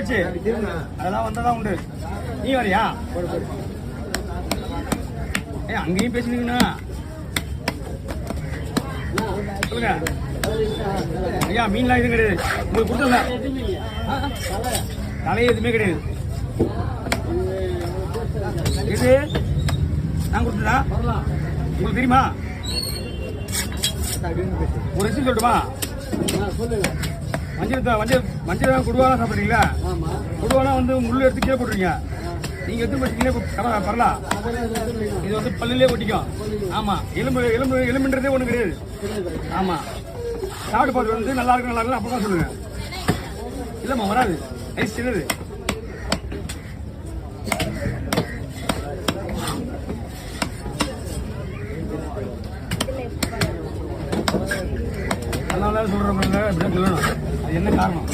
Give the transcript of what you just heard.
போச்சு. அதெல்லாம் வந்தாதான் உண்டு. நீ வரியா? அங்கேயும் பேசுனீங்கண்ணா. சொல்லுங்க ஐயா. மீன்லாம் எதுவும் கிடையாது உங்களுக்கு கொடுத்தல. தலையே எதுவுமே கிடையாது. எது நான் கொடுத்ததா உங்களுக்கு தெரியுமா? ஒரு விஷயம் சொல்லட்டுமா? மஞ்சள் கொடுவாலாம் சாப்பிட்றீங்களா? கொடுவாலாம் வந்து முள்ளு எடுத்து கீழே போட்டுருங்க. நீங்க எடுத்து போட்டீங்களே பரலாம். இது வந்து பல்லுலேயே ஒட்டிக்கும். ஆமா, எலும்புன்றதே ஒண்ணு கிடையாது. ஆமா, சாப்பிட்டு பார்த்து வந்து நல்லா இருக்கு அப்பதான் சொல்லுங்க. இல்லம்மா வராது, ஐஸ் சின்னது. அதனால சொல்றவங்க இப்படிதான் சொல்லணும். அது என்ன காரணம்?